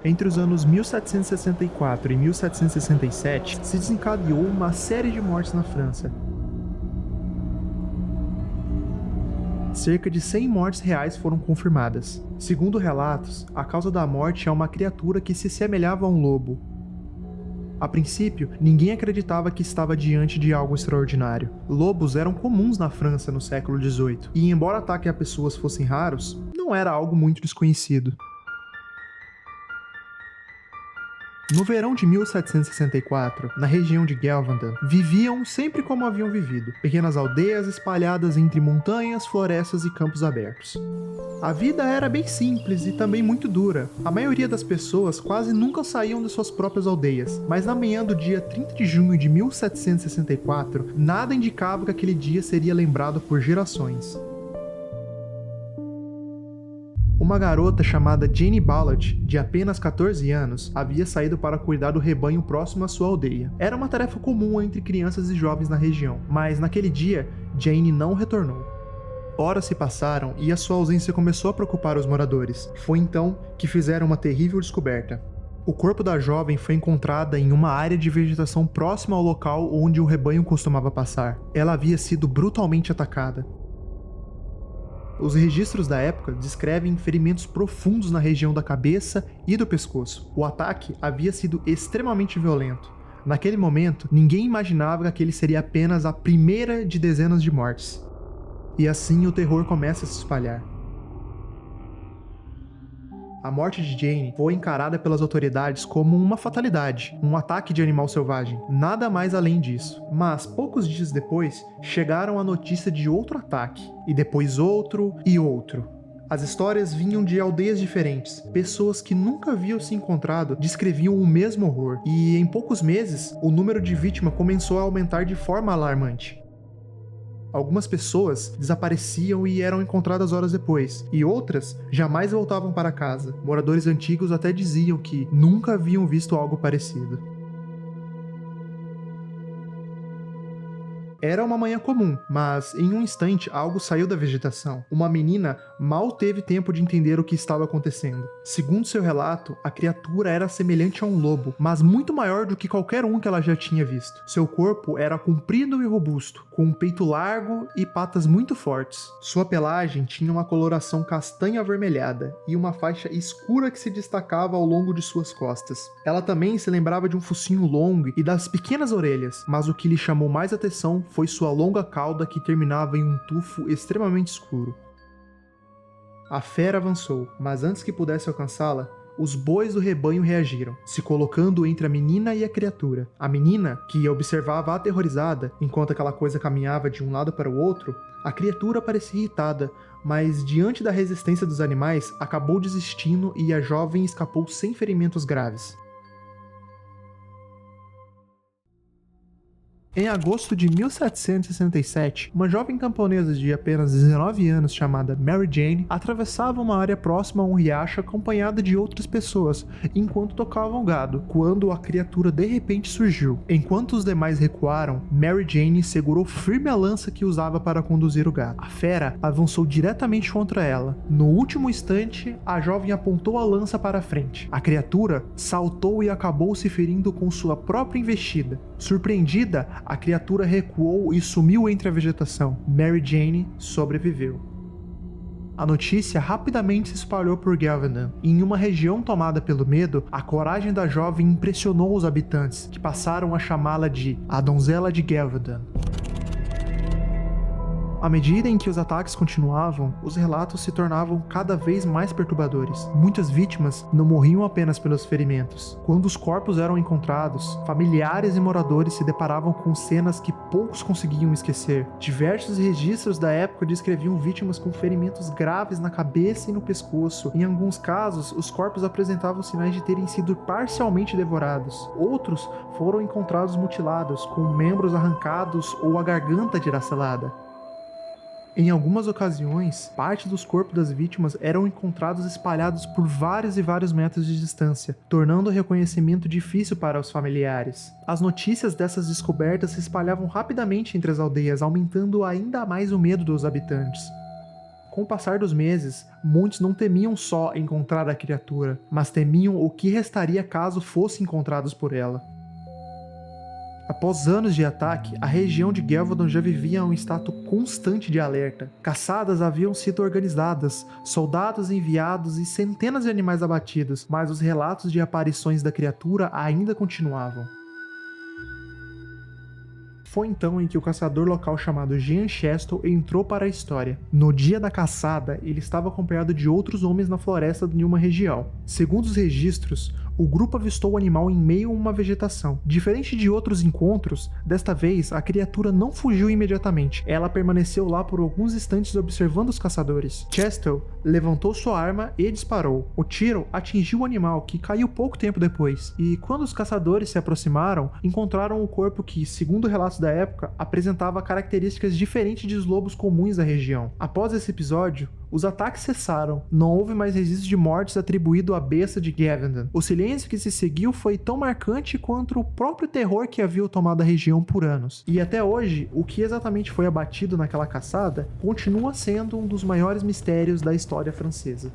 Entre os anos 1764 e 1767, se desencadeou uma série de mortes na França. Cerca de 100 mortes reais foram confirmadas. Segundo relatos, a causa da morte é uma criatura que se assemelhava a um lobo. A princípio, ninguém acreditava que estava diante de algo extraordinário. Lobos eram comuns na França no século XVIII, e embora ataques a pessoas fossem raros, não era algo muito desconhecido. No verão de 1764, na região de Gelvanden, viviam sempre como haviam vivido, pequenas aldeias espalhadas entre montanhas, florestas e campos abertos. A vida era bem simples e também muito dura. A maioria das pessoas quase nunca saíam de suas próprias aldeias, mas na manhã do dia 30 de junho de 1764, nada indicava que aquele dia seria lembrado por gerações. Uma garota chamada Jane Ballard, de apenas 14 anos, havia saído para cuidar do rebanho próximo à sua aldeia. Era uma tarefa comum entre crianças e jovens na região, mas naquele dia, Jane não retornou. Horas se passaram e a sua ausência começou a preocupar os moradores. Foi então que fizeram uma terrível descoberta. O corpo da jovem foi encontrado em uma área de vegetação próxima ao local onde o rebanho costumava passar. Ela havia sido brutalmente atacada. Os registros da época descrevem ferimentos profundos na região da cabeça e do pescoço. O ataque havia sido extremamente violento. Naquele momento, ninguém imaginava que aquele seria apenas a primeira de dezenas de mortes. E assim o terror começa a se espalhar. A morte de Jane foi encarada pelas autoridades como uma fatalidade, um ataque de animal selvagem, nada mais além disso. Mas, poucos dias depois, chegaram a notícia de outro ataque, e depois outro e outro. As histórias vinham de aldeias diferentes, pessoas que nunca haviam se encontrado descreviam o mesmo horror, e em poucos meses, o número de vítimas começou a aumentar de forma alarmante. Algumas pessoas desapareciam e eram encontradas horas depois, e outras jamais voltavam para casa. Moradores antigos até diziam que nunca haviam visto algo parecido. Era uma manhã comum, mas em um instante algo saiu da vegetação. Uma menina mal teve tempo de entender o que estava acontecendo. Segundo seu relato, a criatura era semelhante a um lobo, mas muito maior do que qualquer um que ela já tinha visto. Seu corpo era comprido e robusto, com um peito largo e patas muito fortes. Sua pelagem tinha uma coloração castanha avermelhada e uma faixa escura que se destacava ao longo de suas costas. Ela também se lembrava de um focinho longo e das pequenas orelhas, mas o que lhe chamou mais atenção foi sua longa cauda que terminava em um tufo extremamente escuro. A fera avançou, mas antes que pudesse alcançá-la, os bois do rebanho reagiram, se colocando entre a menina e a criatura. A menina, que observava aterrorizada enquanto aquela coisa caminhava de um lado para o outro, a criatura parecia irritada, mas diante da resistência dos animais, acabou desistindo e a jovem escapou sem ferimentos graves. Em agosto de 1767, uma jovem camponesa de apenas 19 anos chamada Mary Jane atravessava uma área próxima a um riacho acompanhada de outras pessoas, enquanto tocavam gado, quando a criatura de repente surgiu. Enquanto os demais recuaram, Mary Jane segurou firme a lança que usava para conduzir o gado. A fera avançou diretamente contra ela. No último instante, a jovem apontou a lança para a frente. A criatura saltou e acabou se ferindo com sua própria investida. Surpreendida, a criatura recuou e sumiu entre a vegetação. Mary Jane sobreviveu. A notícia rapidamente se espalhou por Gelvanden, e em uma região tomada pelo medo, a coragem da jovem impressionou os habitantes, que passaram a chamá-la de a Donzela de Gelvanden. À medida em que os ataques continuavam, os relatos se tornavam cada vez mais perturbadores. Muitas vítimas não morriam apenas pelos ferimentos. Quando os corpos eram encontrados, familiares e moradores se deparavam com cenas que poucos conseguiam esquecer. Diversos registros da época descreviam vítimas com ferimentos graves na cabeça e no pescoço. Em alguns casos, os corpos apresentavam sinais de terem sido parcialmente devorados. Outros foram encontrados mutilados, com membros arrancados ou a garganta dilacerada. Em algumas ocasiões, parte dos corpos das vítimas eram encontrados espalhados por vários e vários metros de distância, tornando o reconhecimento difícil para os familiares. As notícias dessas descobertas se espalhavam rapidamente entre as aldeias, aumentando ainda mais o medo dos habitantes. Com o passar dos meses, muitos não temiam só encontrar a criatura, mas temiam o que restaria caso fossem encontrados por ela. Após anos de ataque, a região de Gevaldon já vivia um estado constante de alerta. Caçadas haviam sido organizadas, soldados enviados e centenas de animais abatidos, mas os relatos de aparições da criatura ainda continuavam. Foi então em que o caçador local chamado Jean Chastel entrou para a história. No dia da caçada, ele estava acompanhado de outros homens na floresta de uma região. Segundo os registros, o grupo avistou o animal em meio a uma vegetação. Diferente de outros encontros, desta vez a criatura não fugiu imediatamente. Ela permaneceu lá por alguns instantes observando os caçadores. Chastel levantou sua arma e disparou. O tiro atingiu o animal, que caiu pouco tempo depois. E quando os caçadores se aproximaram, encontraram o corpo que, segundo relatos da época, apresentava características diferentes dos lobos comuns da região. Após esse episódio, os ataques cessaram, não houve mais registro de mortes atribuído à besta de Gevaldon. O silêncio que se seguiu foi tão marcante quanto o próprio terror que havia tomado a região por anos. E até hoje, o que exatamente foi abatido naquela caçada continua sendo um dos maiores mistérios da história francesa.